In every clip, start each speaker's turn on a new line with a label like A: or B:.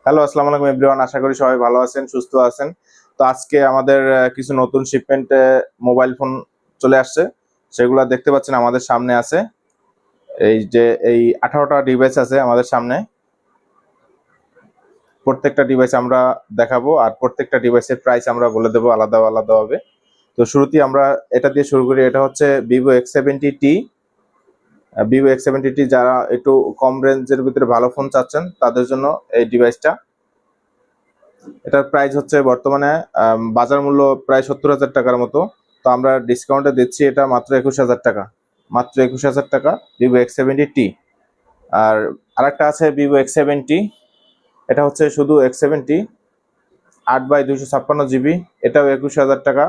A: Hello, আসসালামু আলাইকুম everyone. আশা করি সবাই ভালো আছেন, সুস্থ আছেন। তো আজকে আমাদের কিছু নতুন শিপমেন্টে মোবাইল ফোন চলে আসছে, সেগুলো দেখতে পাচ্ছেন আমাদের সামনে আছে। এই যে এই 18টা ডিভাইস আছে আমাদের সামনে। প্রত্যেকটা ডিভাইস আমরা দেখাবো, আর প্রত্যেকটা ডিভাইসের প্রাইস আমরা বলে দেবো আলাদা আলাদাভাবে। তো শুরুতেই আমরা এটা দিয়ে শুরু করি। এটা হচ্ছে ভিভো X70T। ভিভো X70T যারা একটু কম রেঞ্জের ভিতরে ভালো ফোন চাচ্ছেন তাদের জন্য এই ডিভাইসটা। এটার প্রাইস হচ্ছে বর্তমানে বাজার মূল্য প্রায় 70,000 টাকার মতো। তো আমরা ডিসকাউন্টে দিচ্ছি এটা মাত্র 21,000 টাকা। মাত্র 21,000 টাকা ভিভো X70T। আর আরেকটা আছে ভিভো X70। এটা হচ্ছে শুধু X70, 8/256 জিবি। এটাও 21,000 টাকা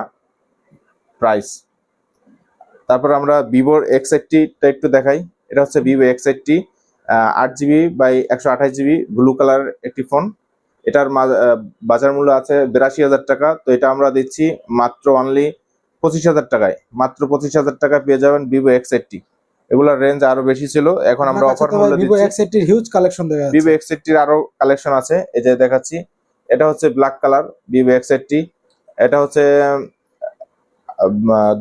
A: প্রাইস। তারপর আমরা ভিভোর X80টা একটু দেখাই। এটা হচ্ছে Vivo X80, 8 GB/128 GB blue colour একটি ফোন। এটার বাজার মূল্য আছে 82,000 টাকা। তো এটা আমরা দিচ্ছি মাত্র অনলি 25,000 টাকায়। মাত্র 25,000 টাকায় পেয়ে যাবেন ভিভো X80। এগুলোর রেঞ্জ আরো বেশি ছিল, এখন আমরা অফার মূল্যে
B: ভিভো
A: দিচ্ছি।
B: X80 এর হিউজ কালেকশন দেখা যাচ্ছে।
A: ভিভো X80 আরো কালেকশন আছে, এই যে দেখাচ্ছি। এটা হচ্ছে ব্ল্যাক কালার ভিভো X80। এটা হচ্ছে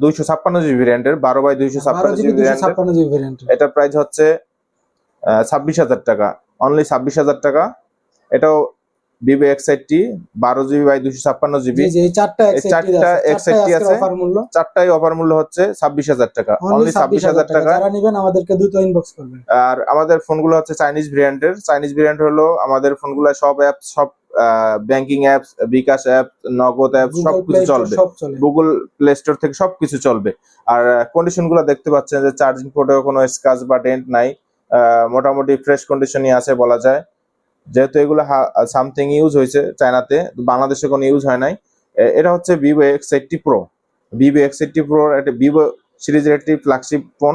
A: 256 জিবি ভ্যারিয়েন্টের, 12/256 জিবি ভ্যারিয়েন্ট। এটা প্রাইস হচ্ছে 26,000 টাকা, অনলি 26,000 টাকা। এটাও ভিভো X80, 12 GB/256 জিবি।
B: চারটা
A: X80 আছে, চারটাই অফার মূল্য হচ্ছে 26,000 টাকা, অনলি 26,000 টাকা।
B: যারা নেবেন আমাদেরকে দ্রুত ইনবক্স করবেন।
A: আর আমাদের ফোনগুলো হচ্ছে চাইনিজ ভেরিয়েন্টের। চাইনিজ ভেরিয়েন্ট হলো আমাদের ফোনগুলো সব অ্যাপ, সব ব্যাংকিং অ্যাপস, বিকাশ অ্যাপ, নগদ অ্যাপ সবকিছু চলবে। গুগল প্লে স্টোর থেকে সবকিছু চলবে। আর কন্ডিশন গুলো দেখতে পাচ্ছেন যে চার্জিং পোর্টেও কোনো স্ক্র্যাচ বা ডেন্ট নাই। মোটামুটি ফ্রেশ কন্ডিশনই আছে বলা যায়, যেহেতু এগুলো সামথিং ইউজ হয়েছে চায়নাতে, বাংলাদেশে কোনো ইউজ হয় নাই। এটা হচ্ছে Vivo X80 pro. Vivo X80 pro একটা ভিভো সিরিজের একটি ফ্ল্যাগশিপ ফোন,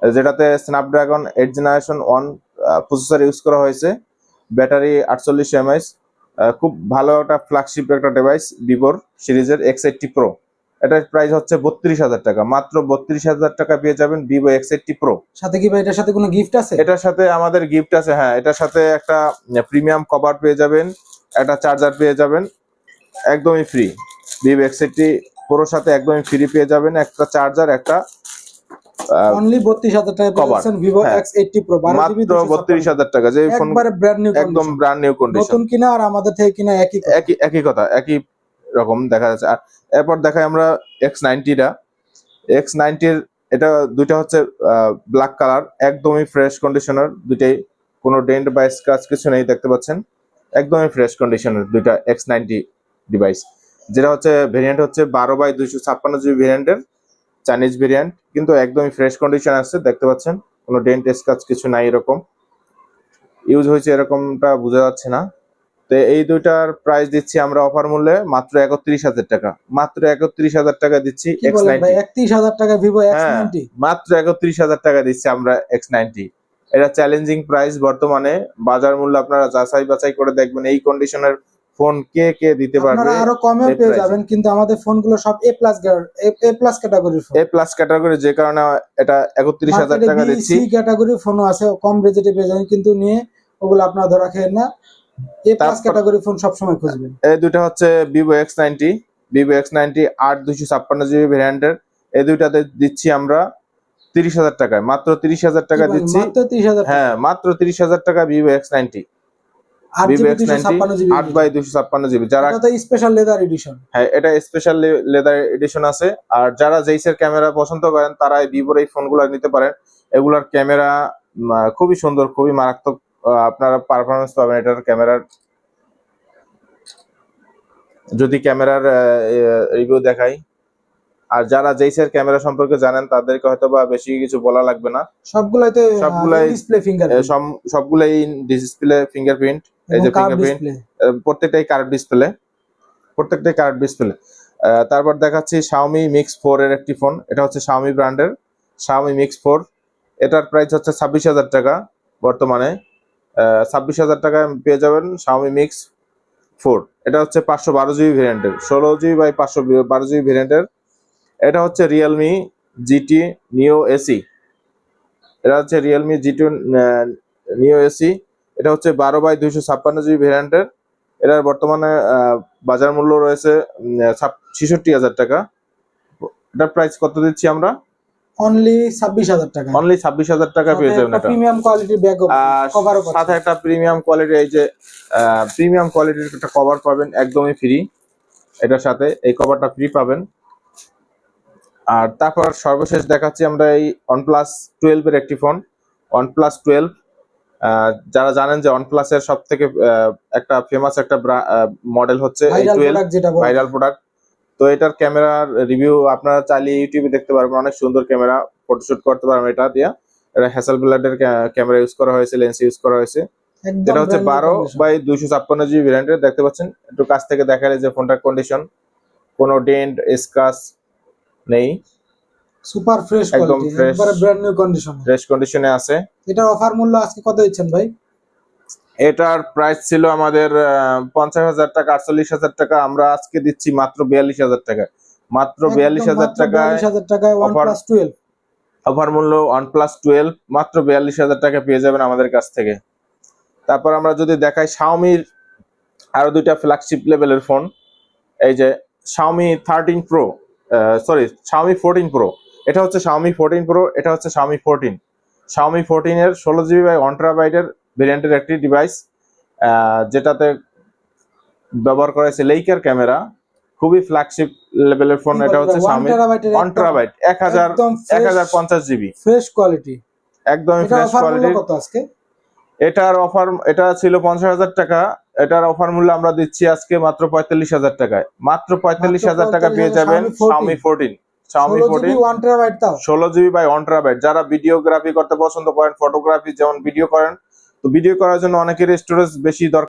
A: যেটাতে স্ন্যাপড্রাগন 8 জেনারেশন 1 প্রসেসর ইউজ করা হয়েছে। Battery 48 mAh। খুব ভালো একটা ফ্ল্যাগশিপ একটা ডিভাইস ভিভোর সিরিজের X80 প্রো। এটার প্রাইস হচ্ছে 32,000 টাকা। মাত্র 32,000 টাকা পেয়ে যাবেন ভিভো X80 প্রো।
B: সাথে কি ভাই এটার সাথে কোনো গিফট আছে?
A: এটার সাথে আমাদের গিফট আছে, হ্যাঁ। এটার সাথে একটা প্রিমিয়াম কভার পেয়ে যাবেন, একটা চার্জার পেয়ে যাবেন একদমই ফ্রি। ভিভো X80 প্রোর সাথে একদমই ফ্রি পেয়ে যাবেন একটা চার্জার, একটা
B: অনলি 32,000 টাকা পাচ্ছেন ভিভো X80 প্রো।
A: মাত্র 32,000 টাকা। যে ফোন
B: একবারে ব্র্যান্ড নিউ,
A: একদম ব্র্যান্ড নিউ কন্ডিশন।
B: নতুন কিনা আর আমাদের থেকে কিনা
A: একই কথা, একই রকম দেখা যাচ্ছে। আর এরপর দেখাই আমরা X90টা। X90 এটা দুইটা হচ্ছে ব্ল্যাক কালার, একদমই ফ্রেশ কন্ডিশনার দুইটাই, কোনো ডেন্ট বা স্ক্র্যাচ কিছু নেই, দেখতে পাচ্ছেন একদমই ফ্রেশ কন্ডিশনের দুইটা X90 ডিভাইস। যেটা হচ্ছে ভেরিয়েন্ট হচ্ছে 12/256 জিবি ভেরিয়েন্টের চাইনিজ ভেরিয়েন্ট, কিন্তু একদমই ফ্রেশ কন্ডিশন আছে, দেখতে পাচ্ছেন কোনো ডেন্ট স্ক্র্যাচ কিছু নাই, এরকম ইউজ হয়েছে এরকমটা বোঝা যাচ্ছে না। তো এই দুইটার প্রাইস দিচ্ছি আমরা অফার মূল্যে মাত্র 31,000 টাকা। মাত্র 31,000 টাকা দিচ্ছি X90।
B: 31,000 টাকা ভিভো X90,
A: মাত্র 31,000 টাকা দিচ্ছি আমরা X90। এটা চ্যালেঞ্জিং প্রাইস বর্তমানে। বাজার মূল্য আপনারা যাচাই বাছাই করে দেখবেন এই কন্ডিশনের ফোন কে কে দিতে পারবে।
B: আপনারা আরো কমে পেয়ে যাবেন, কিন্তু আমাদের ফোনগুলো সব A+ ক্যাটাগরির ফোন।
A: A+ ক্যাটাগরি, যে কারণে এটা 31,000 টাকা দিচ্ছি।
B: C ক্যাটাগরির ফোনও আছে, কম বাজেটে পেয়ে যাবেন, কিন্তু নিয়ে ওগুলো আপনারা ধরা খেয়ে না। A+ ক্যাটাগরি ফোন সব সময় খুঁজবেন।
A: এই দুটো হচ্ছে Vivo X90। Vivo X90 8/256 GB ভ্যারিয়েন্টের। এই দুইটাতে দিচ্ছি আমরা 30,000 টাকায়। মাত্র 30,000 টাকা দিচ্ছি। হ্যাঁ, মাত্র 30,000 টাকা Vivo X90। Vivo X90 8/256 GB. যারা
B: স্পেশাল লেদার এডিশন,
A: হ্যাঁ, এটা স্পেশাল লেদার এডিশন আছে। আর যারা জেইসের ক্যামেরা পছন্দ করেন তারা ভিভোর এই ফোনগুলো নিতে পারেন। এগুলার ক্যামেরা খুবই সুন্দর, খুবই মারাত্মক। আপনারা পারফরমেন্স পাবেন এটার ক্যামেরার। যদি ক্যামেরার রিভিউ দেখাই, আর যারা জেইসের ক্যামেরা সম্পর্কে জানেন তাদেরকে হয়তো বা বেশি কিছু বলা লাগবে না। সবগুলাই
B: ডিসপ্লে ফিঙ্গারপ্রিন্ট,
A: সবগুলাই ডিসপ্লে ফিঙ্গারপ্রিন্ট। এই যে ফিঙ্গারপ্রিন্ট, প্রত্যেকটাই কার্ভ ডিসপ্লে, প্রত্যেকটাই কার্ভ ডিসপ্লে। তারপর দেখাচ্ছি Xiaomi Mix 4 এর একটি ফোন। এটা হচ্ছে Xiaomi ব্র্যান্ডের Xiaomi Mix 4। এটার প্রাইস হচ্ছে 26,000 টাকা বর্তমানে। 26,000 টাকায় পেয়ে যাবেন Xiaomi Mix 4। এটা হচ্ছে 512 জিবি ভ্যারিয়েন্টের, 16 GB/512 জিবি ভ্যারিয়েন্টের। এটা হচ্ছে রিয়েলমি GT Neo AC। এটা হচ্ছে রিয়েলমি GT Neo AC। এটা হচ্ছে 12/256 জিবি ভ্যারিয়েন্টের। এটার বর্তমানে বাজার মূল্য রয়েছে 66,000 টাকা। এটার প্রাইস কত দিচ্ছি আমরা?
B: অনলি 26,000 টাকা।
A: অনলি 26,000 টাকা পেয়ে যাবেন এটা।
B: প্রিমিয়াম কোয়ালিটির ব্যাক কভার
A: সাথে একটা প্রিমিয়াম কোয়ালিটি, এই যে প্রিমিয়াম কোয়ালিটির একটা কভার পাবেন একদমই ফ্রি, এটার সাথে এই কভারটা ফ্রি পাবেন। আর তারপর সর্বশেষ দেখাচ্ছি আমরা এই OnePlus 12 এর একটি ফোন, OnePlus 12। যারা জানেন যে OnePlus এর সব থেকে একটা ফেমাস একটা মডেল হচ্ছে এই 12, ভাইরাল প্রোডাক্ট। তো এটার ক্যামেরার রিভিউ আপনারা চাইলে ইউটিউবে দেখতে পারবেন, অনেক সুন্দর ক্যামেরা, ফটোশুট করতে পারবেন এটা দিয়ে। এটা হ্যাসেলব্লাডের ক্যামেরা ইউজ করা হয়েছে, লেন্স ইউজ করা হয়েছে। যেটা হচ্ছে 12/256 জিবি ভ্যারিয়েন্টের, দেখতে পাচ্ছেন। একটু কাছ থেকে দেখালে যে ফোনটার কন্ডিশন, কোনো ডেন্ট স্ক্র্যাচ নেই,
B: সুপার ফ্রেশ কোয়ালিটি, একবারে ব্র্যান্ড নিউ কন্ডিশন,
A: ফ্রেশ কন্ডিশনে আছে।
B: এটার অফার মূল্য আজকে কত দিচ্ছেন ভাই?
A: এটার প্রাইস ছিল আমাদের 50,000 টাকা, 48,000 টাকা, আমরা আজকে দিচ্ছি মাত্র 42,000 টাকা। মাত্র 42,000 টাকায়
B: OnePlus 12
A: অফার মূল্য OnePlus 12 মাত্র 42,000 টাকা পেয়ে যাবেন আমাদের কাছ থেকে। তারপর আমরা যদি দেখাই Xiaomi-র আরো দুইটা ফ্ল্যাগশিপ লেভেলের ফোন, এই যে Xiaomi 13 Pro, Xiaomi 14 Pro। এটা হচ্ছে Xiaomi 14 Pro, এটা হচ্ছে Xiaomi 14। Xiaomi 14 এর 16GB/1TB ভেরিয়েন্টের একটি ডিভাইস, যেটাতে ব্যবহার করা হয়েছে লেইকার ক্যামেরা, খুবই ফ্ল্যাগশিপ লেভেলের ফোন। এটা হচ্ছে Xiaomi 1TB 1050 GB
B: fresh quality,
A: একদমই ফ্রেশ কোয়ালিটি।
B: কত আজকে?
A: এটার অফার, এটা ছিল 50,000 টাকা, এটার অফার মূল্য আমরা দিচ্ছি আজকে মাত্র 45,000 টাকায়। মাত্র 45,000 টাকা পেয়ে যাবেন Xiaomi 14। Xiaomi 14 16GB/1TB। যারা ভিডিওগ্রাফি করতে পছন্দ করেন, ফটোগ্রাফি যেমন ভিডিও করেন, তো ভিডিও করার জন্য অনেকের স্টোরেজ বেশি দরকার।